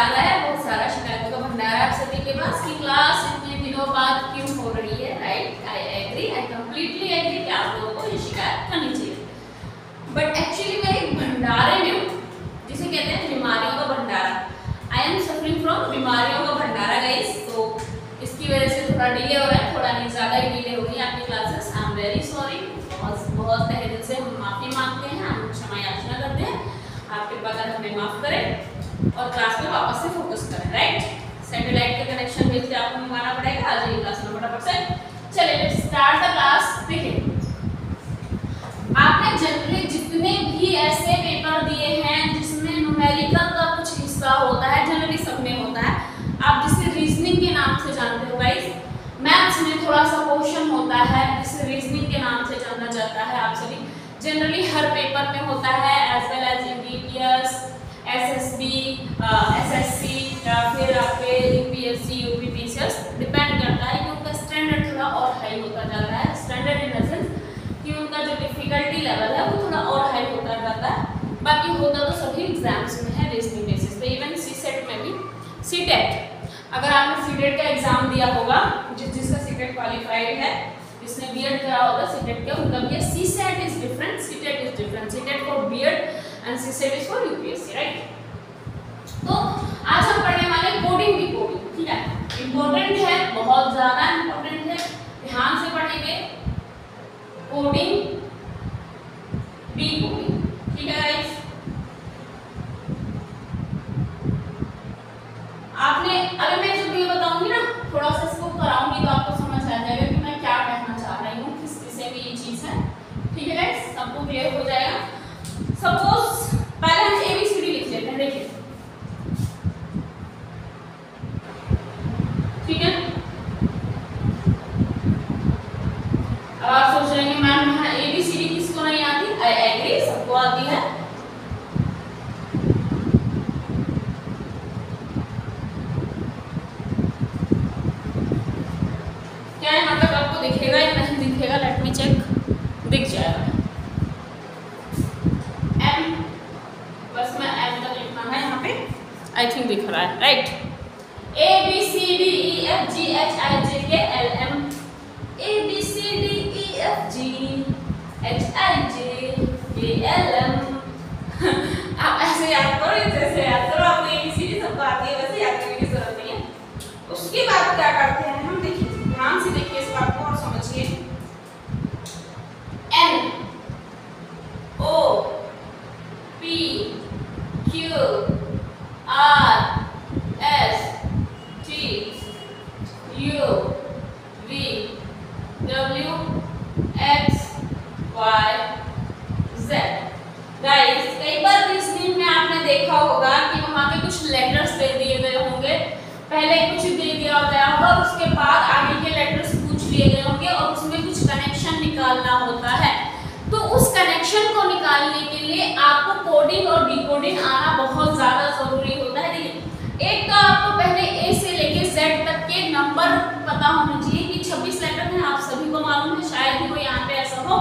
जाना है, बहुत सारा शिकायतों का भंडार है आप सभी के पास कि क्लास इतने दिनों बाद क्यों हो रही है। Right, I agree, I completely agree कि आप लोगों को ये शिकायत करनी चाहिए, बट एक्चुअली मैं एक भंडारे में हूँ जिसे कहते हैं बीमारियों का भंडारा। आई एम सफरिंग फ्रॉम बीमारियों का भंडारा गाइस, तो इसकी वजह से थोड़ा डिले हो रहा है, थोड़ा नहीं ज़्यादा ही डिले हो गई आपकी classes. I am very sorry, बहुत तहे दिल से हम माफ़ी मांगते हैं, हम क्षमा याचना करते हैं, आप कृपा कर हमें माफ़ करें और क्लास में वापस से फोकस करें। राइट, सैटेलाइट का कनेक्शन भेजते आपको मंगाना पड़ेगा। आ जाइए क्लास में फटाफट से। चलिए लेट्स स्टार्ट द क्लास। देखिए, आपने जनरली जितने भी ऐसे पेपर दिए हैं जिसमें न्यूमेरिकल का कुछ हिस्सा होता है, जनरली सब में होता है, आप जिसे रीजनिंग के नाम से जानते हो गाइस, मैथ्स में थोड़ा सा क्वेश्चन होता है जिसे रीजनिंग के नाम से जाना जाता है। आप सभी जनरली हर पेपर में होता है, as well as EPS, SSB, SSC या फिर आपके यूपीएससी, यूपीपीसीएस, डिपेंड करता है कि उनका स्टैंडर्ड थोड़ा और हाई होता जाता है। स्टैंडर्ड इन द सेंस कि उनका जो डिफिकल्टी लेवल है वो थोड़ा और हाई होता जाता है। बाकी होता तो सभी एग्जाम्स में है रीजनिंग बेसिस पे, इवन सीसेट में भी। सीटेट, अगर आपने सीटेट का एग्जाम दिया होगा, जिसका सीटेट क्वालिफाइड है, जिसने बीएड करा होगा सीटेट का, उनका भी CSAT is different, CTET is different. CTET for BEd and CSAT is for UPSC. Right, तो आज हम पढ़ने वाले कोडिंग भी कोडिंग, ठीक है, इंपॉर्टेंट है, बहुत ज्यादा इंपॉर्टेंट है, ध्यान से पढ़ेंगे। कोडिंग बी कोडिंग, ठीक है गाइस। आपने अगर मैं जब ये बताऊंगी ना, थोड़ा सा इसको कराऊंगी तो आपको समझ आ जाएगा कि मैं क्या कहना चाह रही हूँ, किस विषय में ये चीज है। ठीक है गाइस, सबको क्लियर हो जाएगा। सपोज पहले हम एबीसीडी लिख लेते हैं। देखिए, ठीक है, अब आप सोच रहे हैं मैम यहाँ एबीसीडी किसको नहीं आती? आई एग्री, सबको आती है। क्या यहाँ तक आपको दिखेगा या नहीं दिखेगा? लेट मी चेक, दिख जाएगा। एम, बस मैं एम तक लिखना है यहाँ पे, आई थिंक दिख रहा है। Right, A B C D E F G H I J K L M, A B C D E F G H I J K L M. आप ऐसे याद करो, जैसे याद करो, आपको एबीसीडी सबको आती है, वैसे याद करने की जरूरत नहीं है। उसके बाद क्या करते हैं हम? देखिए, ध्यान से देखिए इस बात को और समझिए। N O P Q R S T U V W X Y Z. Guys, कई बार रीजनिंग में आपने देखा होगा कि वहां पे कुछ लेटर्स दे दिए गए होंगे, पहले कुछ दे दिया गया होगा, उसके बाद आगे के लेटर्स पूछ लिए गए होंगे और उसमें कुछ कनेक्शन निकालना होता है। तो उस कनेक्शन को निकालने के लिए आपको कोडिंग और डिकोडिंग आना बहुत ज्यादा जरूरी होता है। देखिए, एक तो आपको पहले ए से लेके जेड तक के नंबर पता होना चाहिए कि 26 लेटर हैं, आप सभी को मालूम है, शायद ही कोई यहाँ पे ऐसा हो।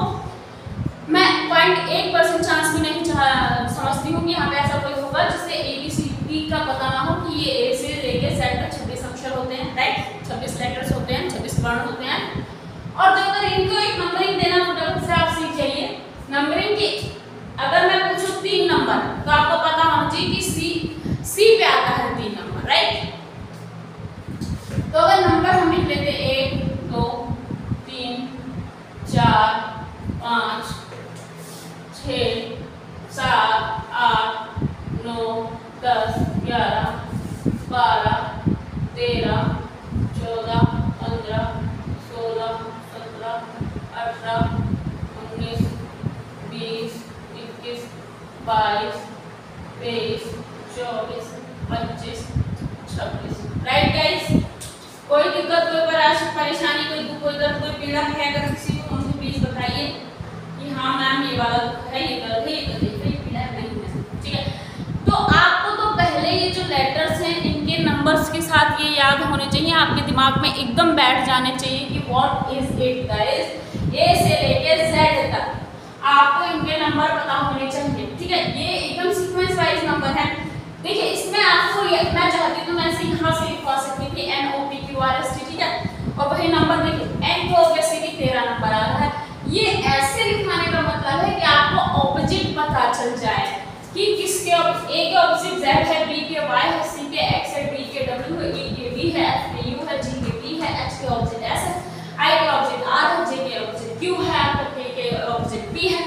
मैं 0.1% चांस भी नहीं समझती हूँ कि यहाँ पे ऐसा कोई होगा जिससे एबीसीडी का पता ना हो कि ये ए से लेके जेड तक 26 अक्षर होते हैं। राइट, 26 लेटर्स होते हैं, 26 वर्ण होते हैं। और जब अगर इनको एक नंबरिंग देना फटाफट से आप सीख जाइए। नंबरिंग की अगर मैं पूछूं 3 नंबर, तो आपको पता होना चाहिए कि सी पे आता है 3 नंबर। राइट, तो अगर नंबर हम लिख लेते 1 2 3 4 5 6 7 8 9 10 11 12 13 14 15 16 17 18 19 20 21 22 23 24 25 26। राइट गाइस, कोई दिक्कत, कोई परेशानी, कोई दुख, कोई दर्द, कोई पीड़ा है? अगर किसी को मुझे प्लीज बताइए कि हाँ मैम ये वाला दुख है, ये दर्द है, ये तकलीफ है, ये पीड़ा है, नहीं है। ठीक है, तो आपको तो पहले ये जो लेटर्स हैं इनके नंबर्स के साथ ये याद होने चाहिए, आपके दिमाग में एकदम बैठ जाने चाहिए कि व्हाट इज इट गाइस। ए से लेके जेड तक आपको इनके नंबर पता होने चाहिए। ठीक है, ये एकदम सीक्वेंस वाइज नंबर है। देखिए, इसमें आपको मैं इसके ए के ऑपोजिट z है, b के y है, c के x है, d के w है, e के v है, f के u है, g के t है, h के ऑपोजिट s है, i के ऑपोजिट r है, j के ऑपोजिट q है, आपका k के ऑपोजिट p है,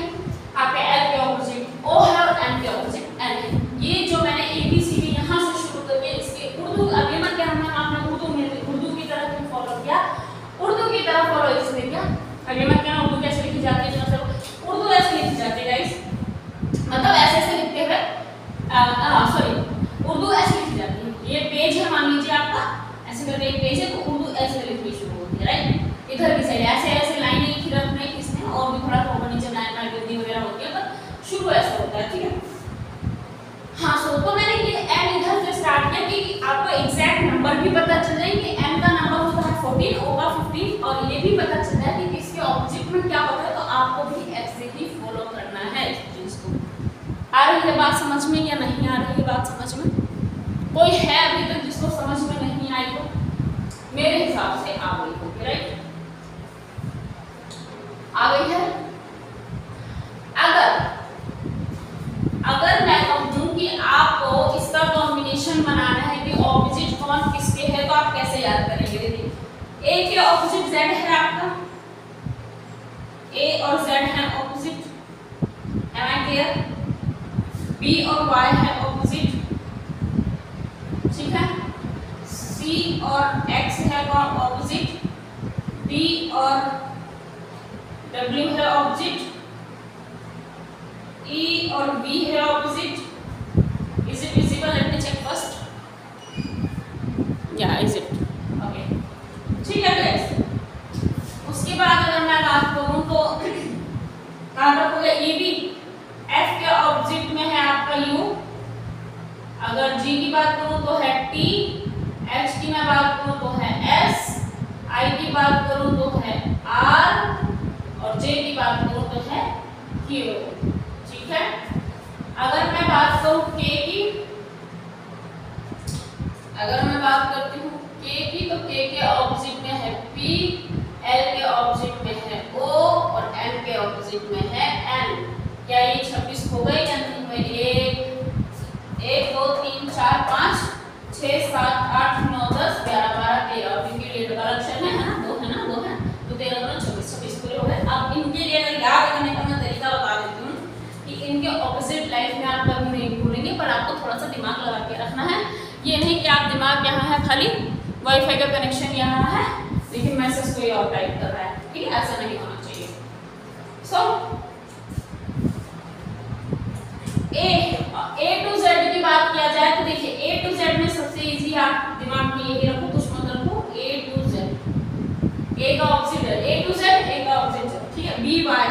आपके l के ऑपोजिट o है और m के ऑपोजिट n है। ये जो मैंने ABCD यहाँ से शुरू करके इसके उर्दू अग्रिमत क्या हमने आपने उर्दू की तरह क्यों फॉलो किया, उर्दू की तरह फॉलो इसलिए किया। अग्रिमत क्या उर्दू कैसे लिखी जाती है, मतलब उर्दू ऐसे लिखी जाती है गाइस, मतलब ऐसे ऐसे लिखते हुए सॉरी उर्दू ऐसे लिखी जाती है। ये पेज है मान लीजिए आपका, ऐसे करके एक पेज है तो उर्दू ऐसे लिखनी शुरू होती है, राइट। इधर की साइड ऐसे ऐसे लाइनें लिखी रखना है इसमें, और भी थोड़ा ऊपर नीचे लाइन गिनती वगैरह होती है, पर शुरू ऐसा होता है, ठीक है। हाँ तो मैंने ये n इधर से स्टार्ट किया कि आपको एग्जैक्ट नंबर भी पता चल जाए कि n का नंबर होता है 14, o का 15, और ये भी पता चल जाए कि इसके ऑपोजिट में क्या होता है, तो आपको भी ऐसे ही फॉलो करना है इस चीज को। आ रही है बात समझ में या नहीं आ रही है बात समझ में? कोई है अभी तक जिसको समझ में नहीं आई हो? मेरे हिसाब से आ गई होगी, राइट, आ गई है। अगर मैं कहूं कि आपको इसका कॉम्बिनेशन बनाना है कि ऑपोजिट कौन किसके है, तो आप कैसे याद करेंगे? देखिए ए के ऑपोजिट z है आपका, a और z है opposite, am I clear? b और y है ऑपोजिट, ठीक है। c और x है ऑपोजिट, d और w है ऑपोजिट, E और V है opposite. Is it visible? Let me check first. Yeah, is it? Okay. ठीक है guys। उसके बाद अगर मैं बात करूँ तो कहाँ तक हो गया? EB, F के ऑपोजिट में है आपका U। अगर G की बात करूँ तो है T, H की मैं बात करूँ तो है S, I की बात करूँ तो है R, और J की बात करूँ तो है Q, ठीक है। अगर मैं बात करूं K की, अगर मैं बात करती हूँ K की, तो K के ऑपोजिट में है P, L के ऑपोजिट में है O, और M के ऑपोजिट में है N। क्या ये 26 हो गए या नहीं हुए? 1 2 3 4 5 6 7 8 9 10 11 12 13, क्योंकि रेड वाला अक्षर है ना, दो है ना, दो है तो 13 2 26 26 पूरे हो गए। अब इनके लिए अगर याद करने का मैं तरीका बता देती हूँ कि इनके ऑपोजिट लाइफ में आप कभी नहीं भूलेंगे, पर आपको थोड़ा सा दिमाग लगा के रखना है। ये नहीं कि आप दिमाग यहाँ है खाली वाईफाई का कनेक्शन यहाँ है लेकिन मैसेज कोई और टाइप कर रहा है, ठीक है, ऐसा नहीं होना चाहिए। सो A to Z की बात किया जाए तो देखिए A to Z में सबसे इजी आप दिमाग में यही रखो, कुछ मत रखो, A to Z, A का ऑपोजिट है A to Z, A का ऑपोजिट है, ठीक है। B Y,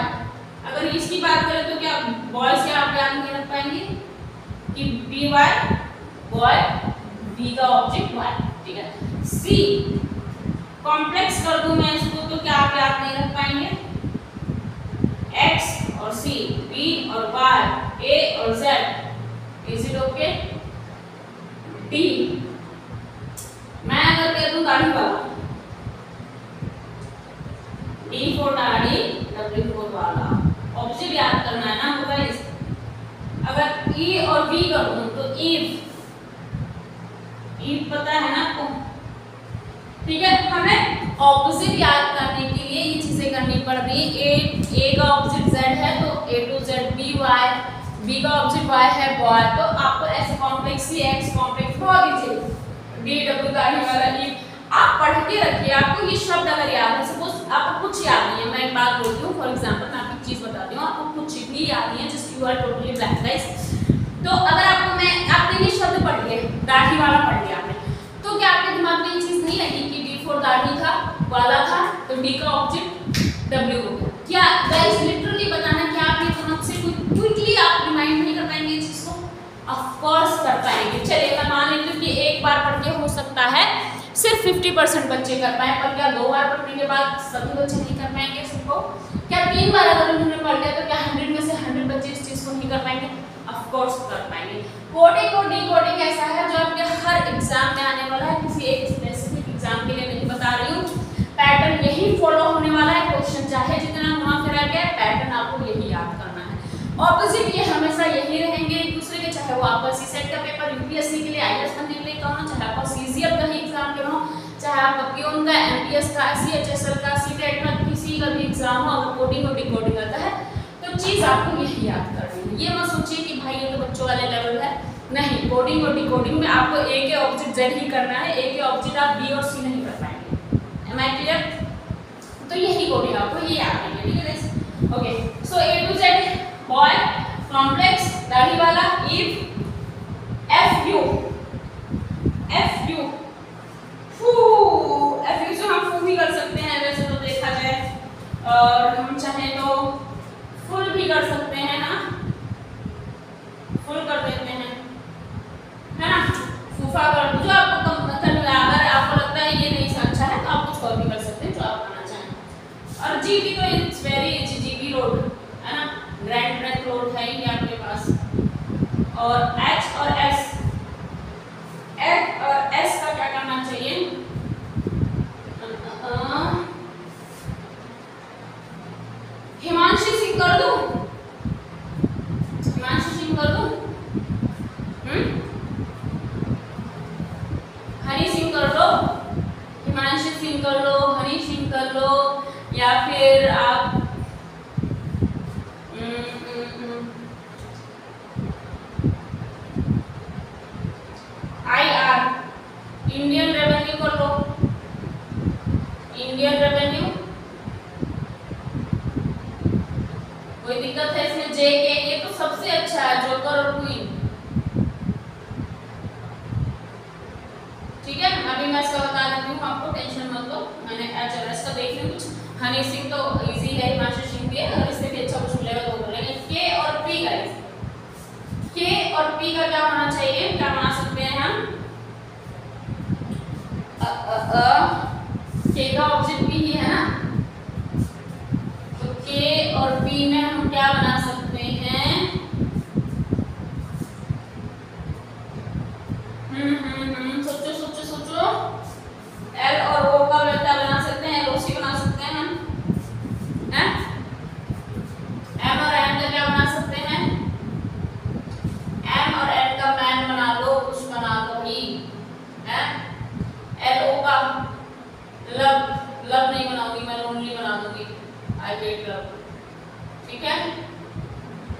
अगर इसकी बात करें तो क्या बॉय से आप याद नहीं रख पाएंगे कि बी वाई बॉय, बी का ऑब्जेक्ट वाई, ठीक है। सी कॉम्प्लेक्स कर दूं मैं इसको तो क्या आप याद नहीं रख पाएंगे? एक्स और सी, बी और वाई, ए और Z, is it okay? D, मैं अगर कह दूं दाढ़ी वाला, डी फॉर दाढ़ी, डब्ल्यू फॉर वाला, ऑब्जेक्ट याद करना है ना गाइस। अगर ई और वी कर दूं तो ईव, ईव पता है ना आपको, ठीक है। हमें ऑपोजिट याद करने के लिए ये चीजें करनी पड़ रही है। ए का ऑपोजिट z है तो a to z, b का ऑपोजिट y है बॉय, तो आपको ऐसे कॉम्प्लेक्स सी एक्स कॉम्प्लेक्स बहुत इजी, डी डब्ल्यू का ही वाला ई आप पढ़ के रखिए। आपको ये शब्द अगर याद है, सपोज आपको कुछ याद नहीं है, मैं एक बात बोलती हूँ, फॉर एग्जांपल मैं आपको एक चीज बताती हूँ, आपको कुछ भी याद नहीं है, just you are totally blank guys. तो अगर आपको आपने ये शब्द पढ़ लिया, दाढ़ी वाला पढ़ लिया आपने, तो क्या आपके दिमाग में ये चीज नहीं लगी कि डी फॉर दाढ़ी था, वाला था, तो डी का ऑब्जेक्ट डब्ल्यू हो गया? क्या गाइस लिटरली बताना, क्या आप ये दिमाग से क्विकली आप रिमाइंड नहीं कर पाएंगे इस चीज को? ऑफ कोर्स कर पाएंगे। चलिए मैं मान लेती हूँ कि एक बार पढ़ के हो सकता है सिर्फ 50% बच्चे कर पाए, पर क्या 2 बार पढ़ने के बाद सभी बच्चे नहीं कर पाएंगे सबको? क्या 3 बार अगर उन्होंने पढ़ लिया तो क्या 100 में से 100 बच्चे इस चीज को नहीं कर पाएंगे? ऑफ कोर्स कर पाएंगे। कोडिंग और डीकोडिंग ऐसा है जो आपके हर एग्जाम में आने वाला है, किसी एक स्पेसिफिक एग्जाम के लिए नहीं बता रही हूँ। पैटर्न यही फॉलो होने वाला है, क्वेश्चन चाहे जितना घुमा फिरा के, पैटर्न आपको यही याद करना है। ऑपोजिट ये हमेशा यही रहेंगे, एक दूसरे के, चाहे वो आपका सीसेट का पेपर यूपीएससी के लिए आईएएस बनने के लिए करना, चाहे आपका सीजीएल का ही एग्जाम देना हो, चाहे आपका पीओन का, एमपीएस का, सीएचएसएल का, सीटेट का, किसी का भी एग्जाम हो, अगर कोडिंग और डिकोडिंग आता है तो चीज आपको यही याद करनी है। ये मत सोचिए कि भाई ये तो बच्चों वाले लेवल है, नहीं। कोडिंग और डिकोडिंग में आपको ए के ऑब्जेक्ट जेड ही करना है, ए के ऑब्जेक्ट आप बी और सी नहीं कर पाएंगे। Am I clear? तो यही कोडिंग आपको ये याद करनी है, ठीक है guys? Okay, so A to Z boy, complex, दाढ़ी वाला, if, F U, F U, फू, एफ यू से हम फू भी कर सकते हैं वैसे तो देखा जाए, और हम चाहें तो फुल भी कर सकते हैं ना, फुल कर देते हैं, है ना, फूफा कर दो, जो आपको अगर आपको लगता है ये नहीं अच्छा है तो आप कुछ और भी कर सकते हैं जो आप करना चाहें। और जीबी तो it's very easy, GB road है ना, ग्रैंड ट्रैंक रोड है ही आपके पास। और एच और एस, एच और एस का क्या करना चाहिए, हिमांशी सिंह कर दूं, हिमांशी सिंह कर दूं, हनी सिंह कर लो, हिमांशी सिंह कर लो, हनी सिंह कर लो, या फिर आप IR, इंडियन रेवेन्यू कर लो, इंडियन रेवेन्यू। कोई दिक्कत है इसमें? जे के, ये तो सबसे अच्छा है, जोकर और क्वीन, ठीक है। अभी मैं इसका बता देती हूँ आपको, टेंशन मत लो, मैंने एच और एस का देख लिया कुछ। हनी सिंह तो इजी है, हिमांशु सिंह भी है, अगर इससे भी अच्छा कुछ मिलेगा तो बोलेंगे। के और पी गाइस, के और पी का क्या होना चाहिए, क्या बना सकते हैं हम, के का ऑब्जेक्ट पी ही है ना, तो के और पी में हम क्या बना सकते हैं, सोचो सोचो सोचो, एल और ओ का क्या बना सकते हैं, एलओसी बना सकते हैं हम, हैं? एम और एन का क्या बना सकते हैं, एम और एन का मैन बना लो, कुछ बना दो ही, हैं? एल ओ का लव, लव नहीं बनाऊंगी मैं, लोनली बना दूंगी, आई हेट लव, ठीक है,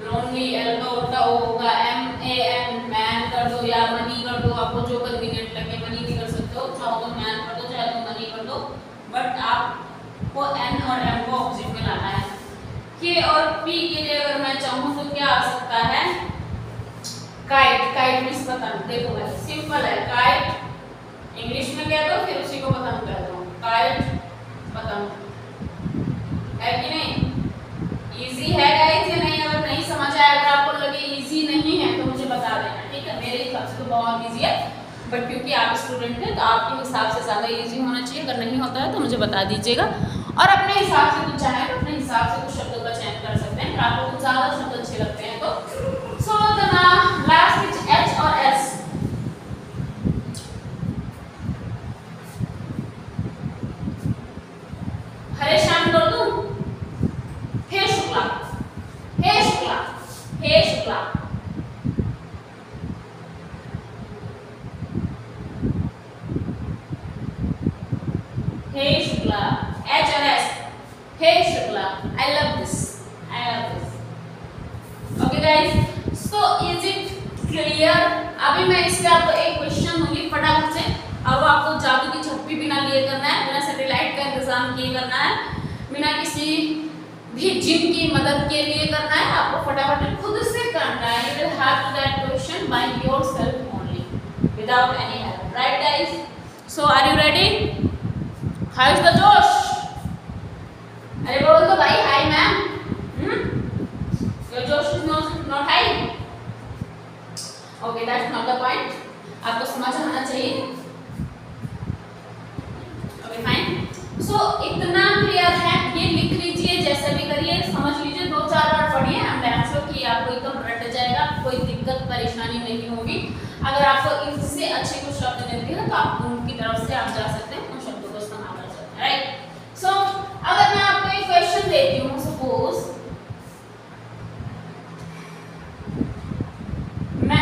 लोनली, एल का उल्टा ओ होगा, एम ए एन, मैन कर दो या मनी कर दो, आपको जो कन्वीनियंट लगे, मनी भी कर सकते हो, चाहो तो मैन कर दो, चाहे तो मनी कर दो, बट आपको एन और एम को ऑब्जेक्ट में लाना है। के और पी के लिए अगर मैं चाहूँ तो क्या आ सकता है, काइट, काइट मींस पतंग, देखो भाई सिंपल है, काइट इंग्लिश में कह दो फिर उसी को पतंग कह दो, काइट पतंग, है कि नहीं? इजी है गाइस या नहीं? अगर नहीं समझ आया, अगर आपको लगे इजी नहीं है तो मुझे बता देना, ठीक है। मेरे हिसाब से तो बहुत इजी है, बट क्योंकि आप स्टूडेंट हैं तो आपके हिसाब से ज़्यादा इजी होना चाहिए, अगर नहीं होता है तो मुझे बता दीजिएगा, और अपने हिसाब से कुछ चाहे तो अपने हिसाब से कुछ शब्दों का चयन कर सकते हैं, आपको कुछ ज़्यादा शब्द अच्छे लगते हैं तो। So the last is H और एस, हरे श्याम कर दूं, hey Shukla, hey Shukla, hey Shukla, hey Shukla, H और S, hey Shukla, I love this, I love this. Okay guys, so is it clear? अभी मैं इससे आपको एक क्वेश्चन दूंगी फटाफट से, अब आपको जादू की छप्पी बिना लिए करना है, बिना सैटेलाइट का इंतजाम किए करना है, बिना किसी भी जिम की मदद के लिए करना है, आपको फटाफट खुद से करना है। You will have to that question by yourself only, without any help, right guys? So are you ready? How is the josh? अरे बोल तो भाई, hi ma'am, your josh is not high, okay that's not the point, आपको समझ आना चाहिए, okay fine. सो इतना clear है, ये लिख लीजिए, जैसे भी करिए, समझ लीजिए, 2-4 बार पढ़िए, आई एम श्योर कि आपको एकदम रट जाएगा, कोई दिक्कत परेशानी नहीं होगी। अगर आपको इनसे अच्छे कुछ शब्द मिलते हैं तो आप उनकी तरफ से आप जा सकते हैं, उन शब्दों को इस्तेमाल कर सकते हैं, राइट? सो अगर मैं आपको एक क्वेश्चन देती हूँ, सपोज मैं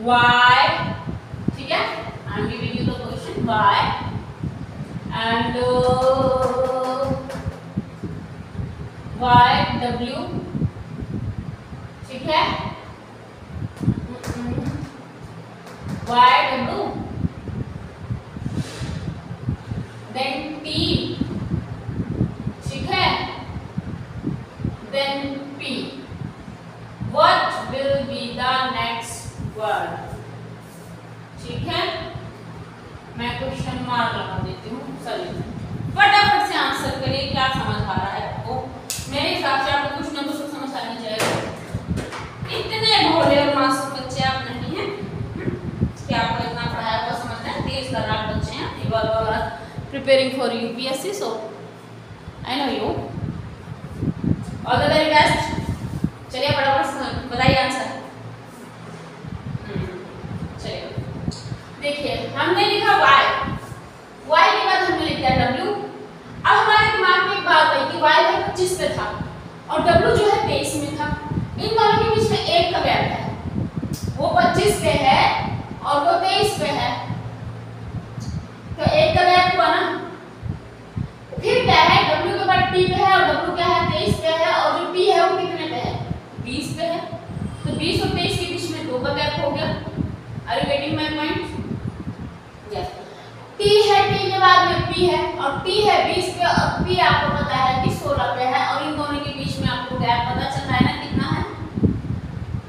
y, ठीक है, I am giving you the question y and YW, ठीक है, YW, then T, ठीक है, then P. What will be the next word? ठीक है, मैं क्वेश्चन मार्क लगा देती हूँ। चलिए फटाफट से आंसर करिए, क्या समझ आ रहा है आपको? मेरे हिसाब से आपको कुछ ना कुछ समझ आनी चाहिए। इतने भोले और मासूम बच्चे आप नहीं हैं कि आपको इतना पढ़ाया हुआ समझते हैं। तेज तर्रार बच्चे हैं, preparing for UPSC, so I know you. All the very best. चलिए फटाफट बताइए आंसर। चलिए देखिए, हमने लिखा y, y के बाद हमने लिखा w। अब हमारे दिमाग में एक बात आई कि y 25 पे था और w जो है 23 में था। इन दोनों के बीच में 1 का गैप है, वो 25 पे है और वो 23 पे है, तो 1 का गैप हुआ ना। फिर क्या है, w के बाद t पे है और w क्या है 23 पे है, और जो t है वो कितने पे है 20 पे है, तो 20 और 23 के बीच में 2 का गैप हो गया। Are you getting my point? Yes. t है, t के बाद में p है और t है 20 पे और p आपको पता है कि 16 पे है, और इन दोनों के बीच में आपको गैप पता चल रहा है ना कितना है,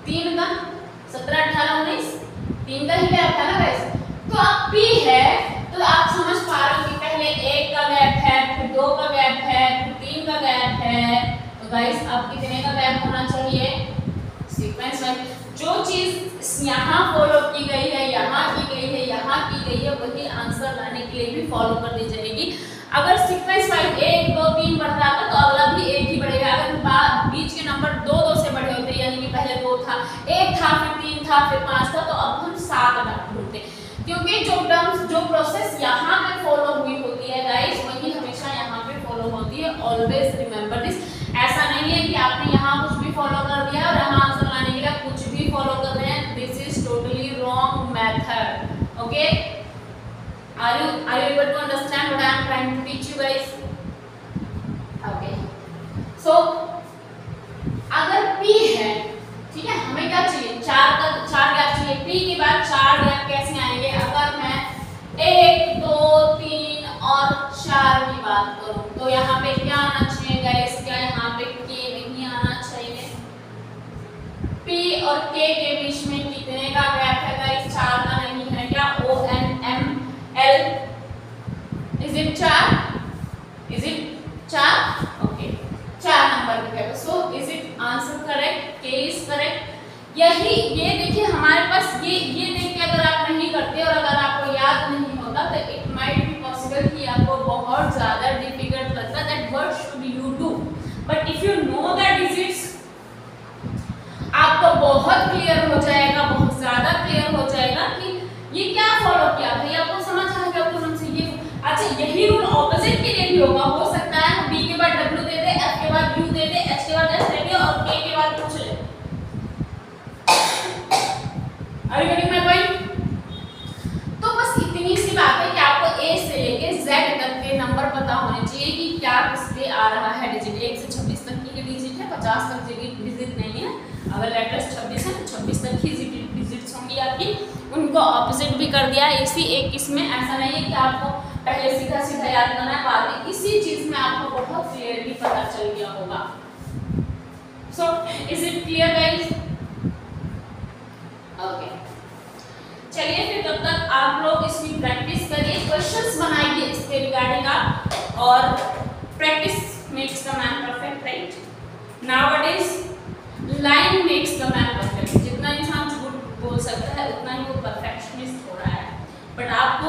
3 का, 17 18 19, 3 का ही गैप है ना गाइस। तो अब p है, तो आप समझ पा रहे हो कि पहले 1 का गैप है, फिर 2 का गैप है, फिर 3 का गैप है, तो गाइस अब कितने का गैप होना चाहिए? सीक्वेंस वाइज जो चीज यहाँ फॉलो की गई है, यहाँ की गई है, यहाँ की गई है, वही आंसर लाने के लिए भी फॉलो कर दी जाएगी। अगर सीक्वेंस वाइज 1 2 3 बढ़ता था तो अगला भी 1 ही बढ़ेगा। अगर बीच के नंबर 2 2 से बड़े होते, यानी कि पहले 2 था, 1 था, फिर 3 था, फिर 5 था, तो अब हम 7 ढूंढते, क्योंकि जो टर्म्स जो प्रोसेस यहाँ पे फॉलो हुई होती है गाइस, वही हमेशा यहाँ पे फॉलो होती है। Always remember this. ऐसा नहीं है कि आपने यहाँ कुछ भी फॉलो कर दिया और यहाँ आंसर लाने के लिए कुछ भी फॉलो कर रहे हैं। This is totally wrong method. Okay, are you able to understand what I am trying to teach you guys? Okay, so अगर p है, ठीक है, हमें क्या चाहिए? 4 गैप चाहिए। p के बाद 4 गैप कैसे आएंगे? अगर मैं 1 2 3 और 4 की बात करूं तो यहाँ पे क्या आना चाहिए गाइस? क्या यहाँ पे k नहीं आना चाहिए? p और k के बीच में कितने का गैप है गाइस? 4 का नहीं है क्या? o n m l, is it 4? Is it 4? Okay, 4 number का गैप। So is it answer correct? k is correct. यही ये देखिए हमारे पास ये देख के अगर आप नहीं करते और अगर आपको याद नहीं होता तो इट माइट बी पॉसिबल कि आपको बहुत ज्यादा डिफिकल्ट लगता है that what should you do, but if you know the digits आपको बहुत क्लियर हो जाएगा, बहुत ज्यादा क्लियर हो जाएगा कि ये क्या फॉलो किया भाई। आपको समझ आ गया पूर्ण से ये। अच्छा, यही रूल ऑपोजिट के लिए भी होगा। हो सकता है b के बाद w दे दे, f के बाद u दे दे, h के बाद s दे दे और k के बाद कुछ ले। Are you getting my point? तो बस इतनी सी बात है कि आपको a से लेके z तक के नंबर पता होने चाहिए कि क्या किस पे आ रहा है डिजिट। 1 से 26 तक की डिजिट है, 50 तक डिजिट नहीं है। अगर लेटर्स 26 है तो 26 तक ही डिजिट्स होंगी आपकी। उनको ऑपोजिट भी कर दिया है इसी एक इसमें। ऐसा नहीं है कि आपको पहले सीधा सीधा याद करना है, बाद में इसी चीज में आपको बहुत क्लियरली पता चल गया होगा। सो is it clear guys? Okay, चलिए फिर तब तक आप लोग इसकी प्रैक्टिस करिए, क्वेश्चंस बनाइए इसके रिगार्डिंग आप, और practice makes the man perfect, right? Nowadays line makes the man perfect. जितना इंसान झूठ बोल सकता है उतना ही वो परफेक्शनिस्ट हो रहा है, बट आपको